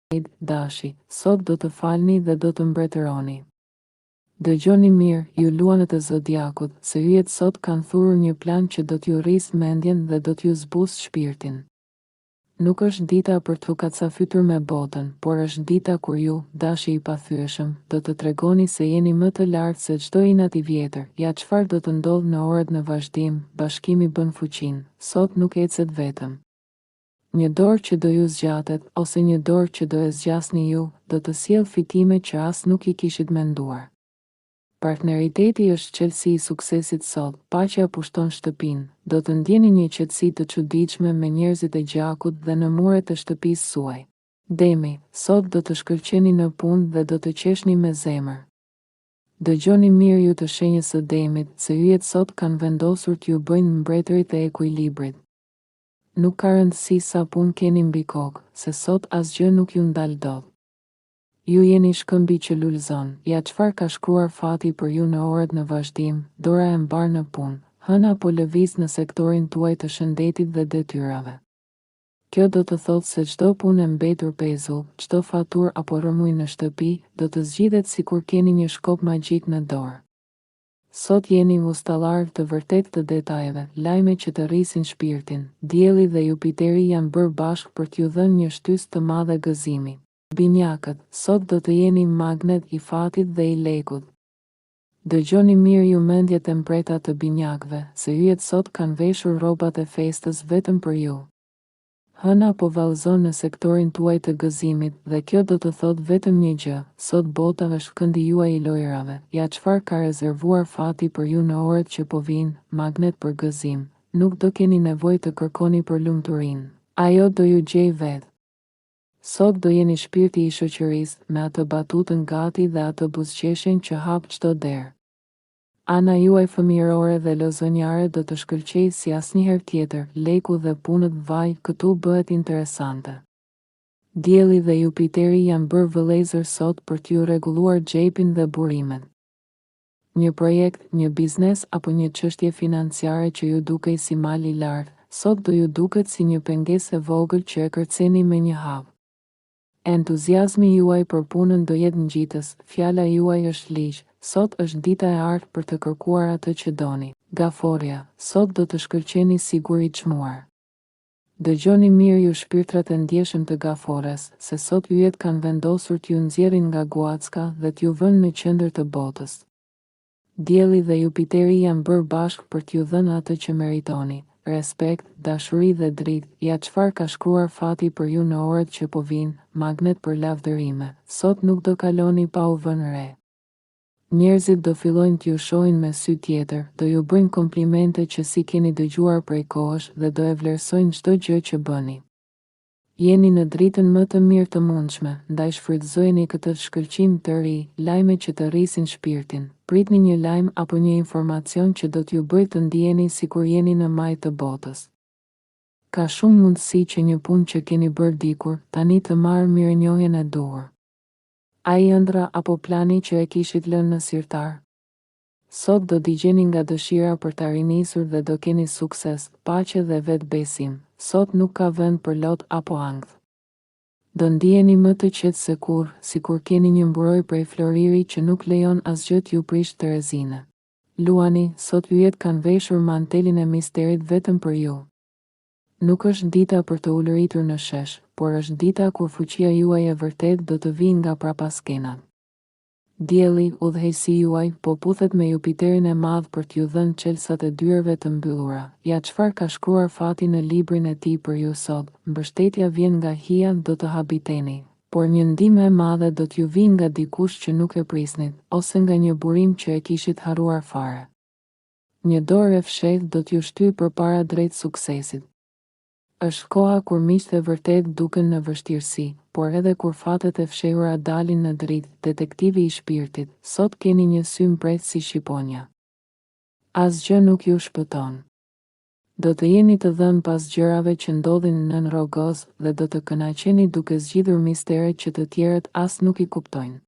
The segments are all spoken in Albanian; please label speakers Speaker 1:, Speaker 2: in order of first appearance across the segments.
Speaker 1: Dashi, sot do të falni dhe do të mbretëroni. Dëgjoni mirë, ju luanët e zodiakut, se yjet sot kanë thurur një plan që do t'ju rrisë mendjen dhe do t'ju zbusë shpirtin. Nuk është dita për t'u kacafytur me botën, por është dita kur ju, dashi i pathyeshëm, do të tregoni se jeni më të lartë se çdo inat i vjetër. Ja çfarë do të ndodhë në orët në vazhdim, bashkimi bën fuqinë, sot nuk ecet vetëm. Një dorë që do ju zgjatet, ose një dorë që do e zgjasni ju, do të sjellë fitime që as nuk i kishit menduar. Partneriteti është qelësi i suksesit sot, paqja pushton shtëpinë, do të ndjeni një qetësi të çuditshme me njerëzit e gjakut dhe në muret e shtëpisë suaj. Demi, sot do të shkëlqeni në punë dhe do të qeshni me zemër. Dëgjoni mirë ju të shenjës së Demit, se yjet sot kanë vendosur t'ju bëjnë mbretërit e ekuilibrit. Nuk ka rëndësi sa punë keni mbi kokë, se sot asgjë nuk ju ndal dot. Ju jeni shkëmbi që lulëzon, ja çfarë ka shkruar fati për ju në orët në vazhdim, dora e mbar në punë, hëna po lëviz në sektorin tuaj të shëndetit dhe detyrave. Kjo do të thotë se çdo punë e mbetur pezull, çdo faturë apo rëmuj në shtëpi, do të zgjidhet sikur keni një shkop magjik në dorë. Sot jeni ustallar të vërtet të detajeve, lajme që të rrisin shpirtin. Dielli dhe Jupiteri janë bërë bashkë për t'ju dhënë një shtysë të madhe gëzimi. Binjakët, sot do të jeni magnet i fatit dhe i lekut. Dëgjoni mirë ju mendjet e mpreta të binjakëve, se yjet sot kanë veshur rrobat e festës vetëm për ju. Hëna po vallëzon në sektorin tuaj të gëzimit dhe kjo do të thotë vetëm një gjë, sot bota është këndi juaj i lojrave. Ja çfarë ka rezervuar fati për ju në orët që po vinë, magnet për gëzim. Nuk do keni nevojë të kërkoni për lumturinë. Ajo do ju gjej vetë. Sot do jeni shpirti i shoqërisë, me atë batutën gati dhe atë buzëqeshjen që hap çdo derë. Ana juaj fëmijërore dhe lozonjare do të shkëlqejë si asnjëherë tjetër, leku dhe punët vaj, këtu bëhet interesante. Dielli dhe Jupiteri janë bërë vëllezër sot për t'ju rregulluar xhepin dhe burimet. Një projekt, një biznes apo një çështje financiare që ju dukej si mal i lartë, sot do ju duket si një pengesë e vogël që e kërceni me një hap. Entuziazmi juaj për punën do jetë ngjitës, fjala juaj është ligj, sot është dita e artë për të kërkuar atë që doni. Gaforja, sot do të shkëlqeni sigur i çmuar. Dëgjoni mirë ju shpirtrat e ndjeshëm të Gafores, se sot yjet kanë vendosur t'ju nxjerrin nga guacka dhe t'ju vënë në qendër të botës. Dielli dhe Jupiteri janë bërë bashkë për t'ju dhënë atë që meritoni. Respekt, dashuri dhe dritë, ja çfarë ka shkruar fati për ju në orët që po vinë, magnet për lavdërime. Sot nuk do kaloni pa u vënë re. Njerëzit do fillojnë t'ju shohin me sy tjetër, do ju bëjnë komplimente që si keni dëgjuar prej kohësh dhe do e vlerësojnë çdo gjë që bëni. Jeni në dritën më të mirë të mundshme, ndaj shfrytëzojeni këtë shkëlqim të ri, lajme që të rrisin shpirtin. Pritni një lajm apo një informacion që do t'ju bëjë të ndjeni sikur jeni në majtë të botës. Ka shumë mundësi që një punë që keni bërë dikur, tani të marrë mirënjohjen e duhur. Ai ëndra apo plani që e kishit lënë në sirtar. Sot do digjeni nga dëshira për ta rinisur dhe do keni sukses, paqe dhe vetbesim. Sot nuk ka vend për lot apo ankth. Do ndjeni më të qetë se kurrë, sikur keni një mburoj prej floriri që nuk lejon asgjë t'ju prish të rezine. Luani, sot yjet kanë veshur mantelin e misterit vetëm për ju. Nuk është dita për të ulëritur në shesh, por është dita kur fuqia juaj e vërtet do të vijë nga prapaskenat. Dielli, udhëheqësi juaj, po puthet me Jupiterin e madh për t'ju dhënë çelësat e dyerve të mbyllura. Ja çfarë ka shkruar fati në librin e tij për ju sot, mbështetja vjen nga hija, do të habiteni. Por një ndihmë e madhe do t'ju vijë nga dikush që nuk e prisnit, ose nga një burim që e kishit harruar fare. Një dorë e fshehtë do t'ju shtyjë përpara drejt suksesit. Është koha kur miqtë e vërtet duken në vështirësi, por edhe kur fatet e fshehura dalin në dritë, detektivi i shpirtit, sot keni një sy mbret si shqiponja. Asgjë nuk ju shpëton. Do të jeni të dhënë pas gjërave që ndodhin nën rrogoz dhe do të kënaqeni duke zgjidhur misteret që të tjerët as nuk i kuptojnë.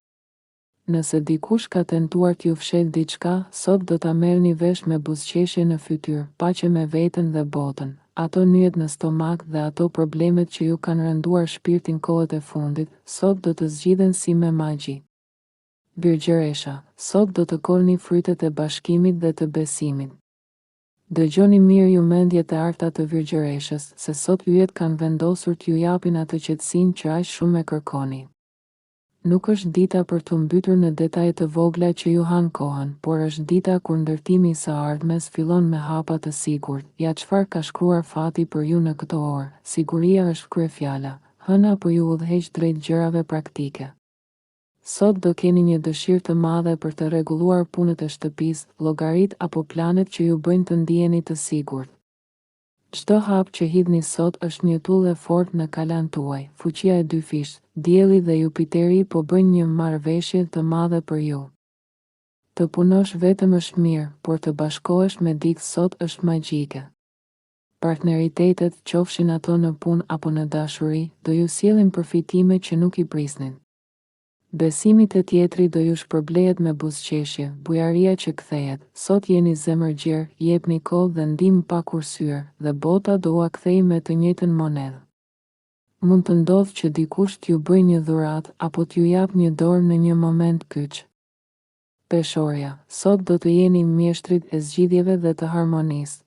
Speaker 1: Nëse dikush ka tentuar t'ju fshetë diçka, sot do ta merrni vesh me buzëqeshje në fytyrë, paqe me veten dhe botën. ato nyjet në stomak dhe ato problemet që ju kanë rënduar shpirtin kohët e fundit, sot do të zgjidhen si me magji. Birgjëresha, sot do të kolni frytet e bashkimit dhe të besimit. Dëgjoni mirë ju mendjet e arta të Virgjëreshës, se sot yjet kanë vendosur t'ju japin atë qetësinë që aq shumë e kërkoni. Nuk është dita për të mbytur në detaje të vogla që ju han kohën, por është dita kur ndërtimi i së ardhmes fillon me hapa të sigurt. Ja çfarë ka shkruar fati për ju në këtë orë. Siguria është kryefjala, hëna po ju udhëheq drejt gjërave praktike. Sot do keni një dëshirë të madhe për të rregulluar punët e shtëpisë, llogaritë apo planet që ju bëjnë të ndiheni të sigurt. Çdo hap që hidhni sot është një tull e fortë në kalan tuaj. Fuqia e dy fish, Dielli dhe Jupiteri po bëjnë një marrëveshje të madhe për ju. Të punosh vetëm është mirë, por të bashkohesh me dikë sot është magjike. Partneritetet, qofshin ato në punë apo në dashuri, do ju sjellin përfitime që nuk i prisnin. Besimit e tjetri do ju shpërblehet me buzëqeshje, bujaria që kthehet. Sot jeni zemërgjer, jepni kohë dhe ndihmë pa kursyer, dhe bota do ua kthejë me të njëjtën monedhë. Mund të ndodhë që dikush t'ju bëjë një dhuratë apo t'ju jap një dorë në një moment kyç. Peshorja, sot do të jeni mjeshtrit e zgjidhjeve dhe të harmonisë.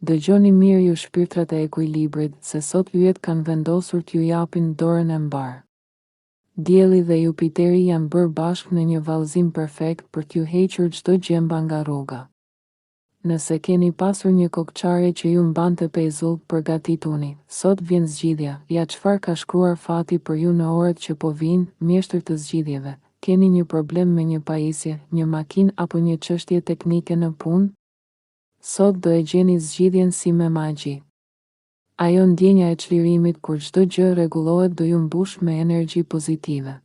Speaker 1: Dëgjoni mirë ju shpirtrat e ekuilibrit, se sot yjet kanë vendosur t'ju japin dorën e mbarë. Dielli dhe Jupiteri janë bërë bashkë në një vallëzim perfekt për t'ju hequr çdo gjemba nga rruga. Nëse keni pasur një kokçare që ju mbante pezull, përgatituni. Sot vjen zgjidhja. Ja çfarë ka shkruar fati për ju në orët që po vijnë, mjeshtër të zgjidhjeve. Keni një problem me një pajisje, një makinë apo një çështje teknike në punë? Sot do e gjeni zgjidhjen si me magji. Ajo ndjenja e çlirimit kur çdo gjë rregullohet do ju mbush me energji pozitive.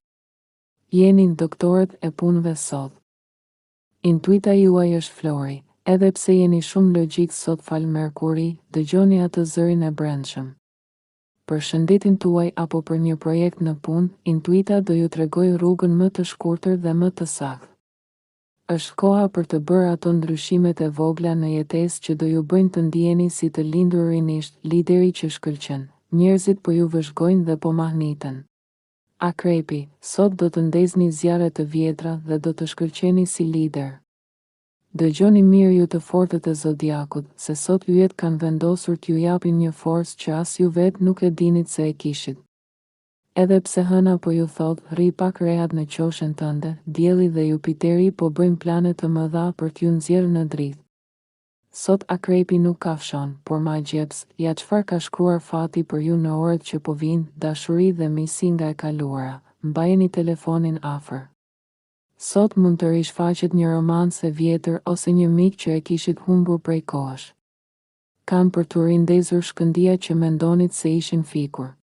Speaker 1: Jeni doktorët e punëve sot. Intuita juaj është flori, edhe pse jeni shumë logjik sot fal Merkuri, dëgjoni atë zërin e brendshëm. Për shëndetin tuaj apo për një projekt në punë, intuita do ju tregojë rrugën më të shkurtër dhe më të saktë. Është koha për të bërë ato ndryshimet e vogla në jetesë që do ju bëjnë të ndiheni si të lindur rinisht, lideri që shkëlqen. Njerëzit po ju vëzhgojnë dhe po mahniten. Akrepi, sot do të ndezni zjarre të vjetra dhe do të shkëlqeni si lider. Dëgjoni mirë ju të fortët e zodiakut, se sot yjet kanë vendosur t'ju japin një forcë që as ju vetë nuk e dinit se e kishit. Edhe pse hëna po ju thot, rri pak rehat në qoshen tënde, Dielli dhe Jupiteri po bëjnë plane të mëdha për t'ju nxjerrë në dritë. Sot akrepi nuk kafshon, por magjeps, ja çfarë ka shkruar fati për ju në orët që po vinë, dashuri dhe misi nga e kaluara. Mbajeni telefonin afër. Sot mund të rishfaqet një romancë e vjetër ose një mik që e kishit humbur prej kohësh. Kam për t'u rindezur shkëndija që mendonit se ishin fikur.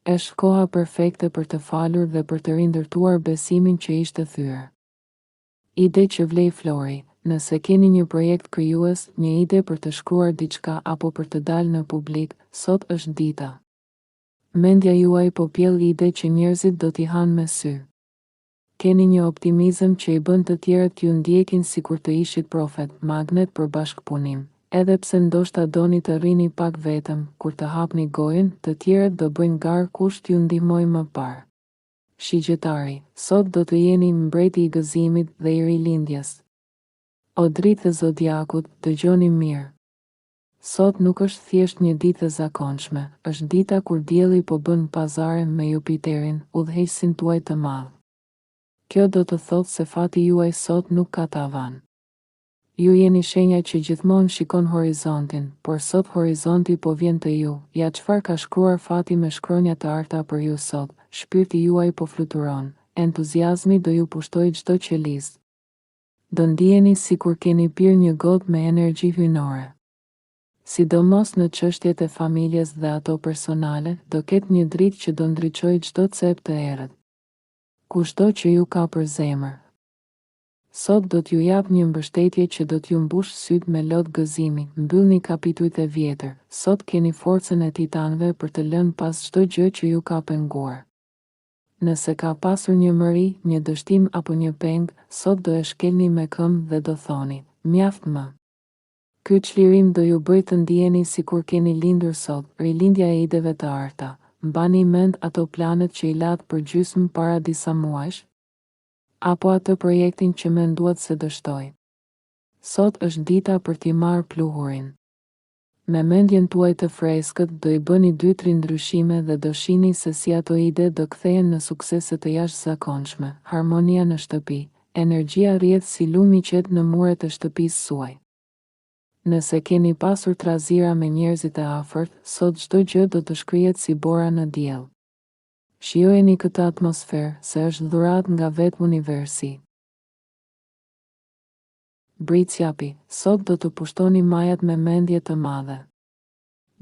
Speaker 1: Është koha perfekte për të falur dhe për të rindërtuar besimin që ishte thyer. Ide që vlej flori. Nëse keni një projekt krijues, një ide për të shkruar diçka apo për të dalë në publik, sot është dita. Mendja juaj po pjell ide që njerëzit do t'i hanë me sy. Keni një optimizëm që i bën të tjerët t'ju ndjekin sikur të ishit profet, magnet për bashkëpunim. Edhe pse ndoshta doni të rrini pak vetëm, kur të hapni gojën, të tjerët do bëjnë garë kush t'ju ndihmojë më parë. Shigjetari, sot do të jeni mbreti i gëzimit dhe i rilindjes. O dritë e zodiakut, dëgjoni mirë. Sot nuk është thjesht një ditë e zakonshme, është dita kur dielli po bën pazare me Jupiterin, udhëheqësin tuaj të madh. Kjo do të thotë se fati juaj sot nuk ka tavan. Ju jeni shenja që gjithmonë shikon horizontin, por sot horizonti po vjen te ju. Ja çfarë ka shkruar fati me shkronja të arta për ju sot, shpirti juaj po fluturon, entuziazmi do ju pushtojë çdo qelizë. Do ndiheni sikur keni pirë një gotë me energji hyjnore. Sidomos në çështjet e familjes dhe ato personale, do ketë një dritë që do ndriçojë çdo cep të errët. Kushdo që ju ka për zemër. Sot do t'ju jap një mbështetje që do t'ju mbush syt me lot gëzimi. Mbyllni kapitujt e vjetër. Sot keni forcën e titanëve për të lënë pas çdo gjë që ju ka penguar. Nëse ka pasur një mëri, një dështim apo një peng, sot do e shkelni me këmbë dhe do thoni, mjaft më. Ky çlirim do ju bëjë të ndiheni sikur keni lindur sot, rilindja e ideve të arta. Mbani mend ato planet që i lat për gjysmë para disa muajsh, apo atë projektin që menduat se dështoj. Sot është dita për t'i marrë pluhurin. Me mendjen tuaj të freskët do i bëni 2-3 ndryshime dhe do shihni se si ato ide do kthehen në suksese të jashtëzakonshme. Harmonia në shtëpi. Energjia rrjedh si lumi i qetë në muret e shtëpisë suaj. Nëse keni pasur trazira me njerëzit e afërt, sot çdo gjë do të shkrihet si bora në diell. Shijojeni këtë atmosferë, se është dhuratë nga vetë universi. Britsjapi, sot do të pushtoni majat me mendje të madhe.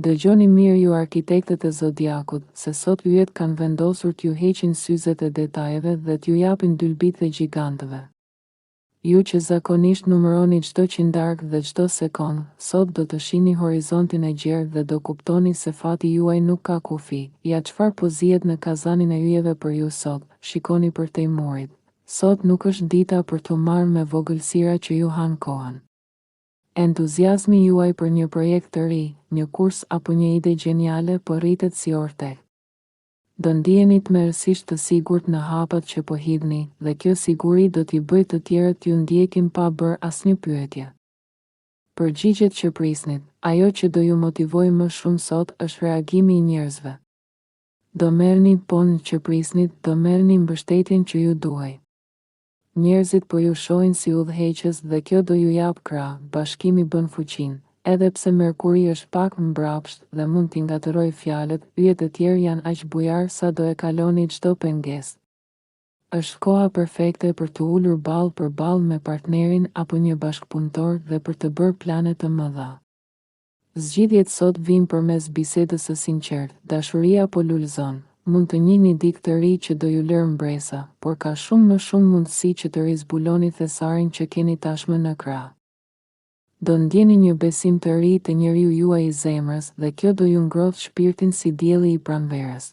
Speaker 1: Dëgjoni mirë ju arkitektët e zodiakut, se sot yjet kanë vendosur t'ju heqin syzet e detajeve dhe t'ju japin dylbit e gjigantëve. Ju që zakonisht numëroni çdo qindarkë dhe çdo sekond, sot do të shihni horizontin e gjerë dhe do kuptoni se fati juaj nuk ka kufi. Ja çfarë po zihet në kazanin e yjeve për ju sot, shikoni për tejmurit. Sot nuk është dita për t'u marrë me vogëlsira që ju han kohën. Entuziazmi juaj për një projekt të ri, një kurs apo një ide gjeniale po rritet si orte. Do ndiheni tmerrësisht të sigurt në hapat që po hidhni, dhe kjo siguri do t'i bëjë të tjerët t'ju ndjekin pa bërë asnjë pyetje. Përgjigjet që prisnit, ajo që do ju motivojë më shumë sot është reagimi i njerëzve. Do merrni ponën që prisnit, do merrni mbështetjen që ju duhej. Njerëzit po ju shohin si udhëheqës dhe kjo do ju jap krah, bashkimi bën fuqinë. Edhe pse Merkuri është pak mbrapsht dhe mund t'i ngatëroj fjalët, yjet e tjerë janë aq bujar sa do e kaloni çdo pengesë. Është koha perfekte për të ulur ballë për ballë me partnerin apo një bashkëpunëtor dhe për të bërë plane të mëdha. Zgjidhjet sot vijnë përmes bisedës së sinqertë, dashuria po lulëzon. Mund të njihni dikë të ri që do ju lërë mbresa, por ka shumë më shumë mundësi që të rizbuloni thesarin që keni tashmë në krah. Do ndjeni një besim të ri te njeriu juaj i zemrës dhe kjo do ju ngrohtë shpirtin si dielli i pranverës.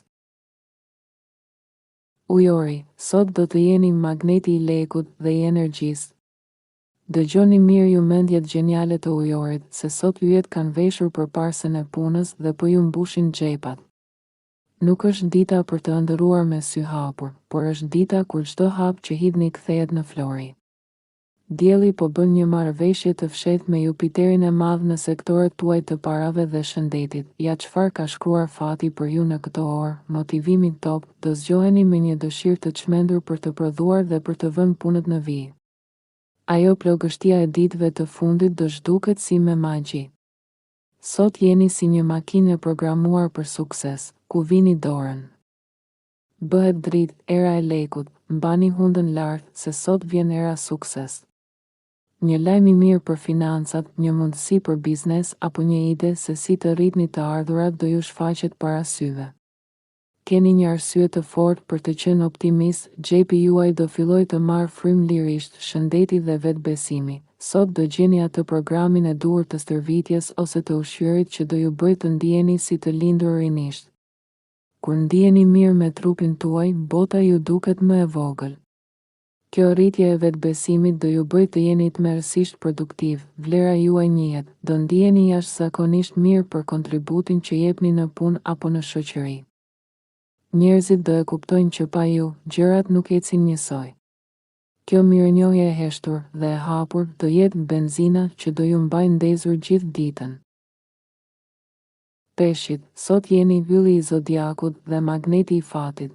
Speaker 1: Ujori, sot do të jeni magneti i lekut dhe i energjisë. Dëgjoni mirë ju mendjet gjeniale të ujorit, se sot yjet kanë veshur për parsën e punës dhe po ju mbushin xhepat. Nuk është dita për të ëndërruar me sy hapur, por është dita kur çdo hap që hidhni kthehet në flori. Dielli po bën një marrëveshje të fshehtë me Jupiterin e madh në sektorët tuaj të parave dhe shëndetit. Ja çfarë ka shkruar fati për ju në këto orë, motivimi top, do zgjoheni me një dëshirë të çmendur për të prodhuar dhe për të vënë punët në vijë. Ajo plogështia e ditëve të fundit do zhduket si me magji. Sot jeni si një makinë e programuar për sukses, ku vini dorën. Bëhet dritë, era e lekut, mbani hundën lart, se sot vjen era sukses. Një lajm i mirë për financat, një mundësi për biznes apo një ide se si të rritni të ardhurat do ju shfaqet para syve. Keni një arsye të fortë për të qenë optimist, xhepi juaj do fillojë të marrë frymë lirisht, shëndeti dhe vetbesimi. Sot do gjeni atë programin e duhur të stërvitjes ose të ushqyerit që do ju bëjë të ndiheni si të lindur rinisht. Kur ndiheni mirë me trupin tuaj, bota ju duket më e vogël. Kjo rritje e vetbesimit do ju bëjë të jeni tmerrësisht produktiv, vlera juaj njihet, do ndiheni jashtëzakonisht mirë për kontributin që jepni në punë apo në shoqëri. Njerëzit do e kuptojnë që pa ju, gjërat nuk ecin njësoj. Kjo mirënjohje e heshtur dhe e hapur do jetë benzina që do ju mbajë ndezur gjithë ditën. Peshqit, sot jeni ylli i zodiakut dhe magneti i fatit.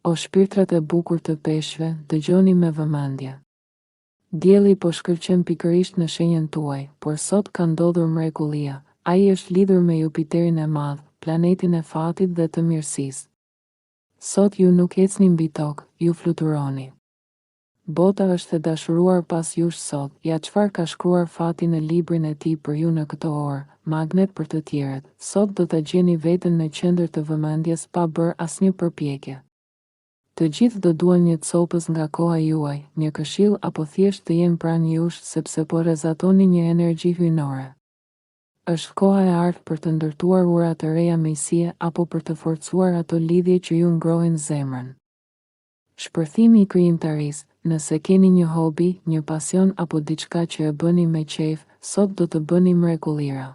Speaker 1: O shpirtrat e bukur të peshqve, dëgjoni me vëmendje. Dielli po shkëlqen pikërisht në shenjën tuaj, por sot ka ndodhur mrekullia. Ai është lidhur me Jupiterin e madh, planetin e fatit dhe të mirësisë. Sot ju nuk ecni mbi tokë, ju fluturoni. Bota është e dashuruar pas jush sot. Ja çfarë ka shkruar fati në librin e tij për ju në këto orë, magnet për të tjerët. Sot do ta gjeni veten në qendër të vëmendjes pa bërë asnjë përpjekje. Të gjithë do duan një copës nga koha juaj, një këshill apo thjesht të jenë pranë jush sepse po rrezatoni një energji hyjnore. Është koha e ardhur për të ndërtuar ura të reja mejësie apo për të forcuar ato lidhje që ju ngrohin zemrën. Shpërthimi i krijimtarisë, Nëse keni një hobi, një pasion apo diçka që e bëni me qejf, sot do të bëni mrekullira.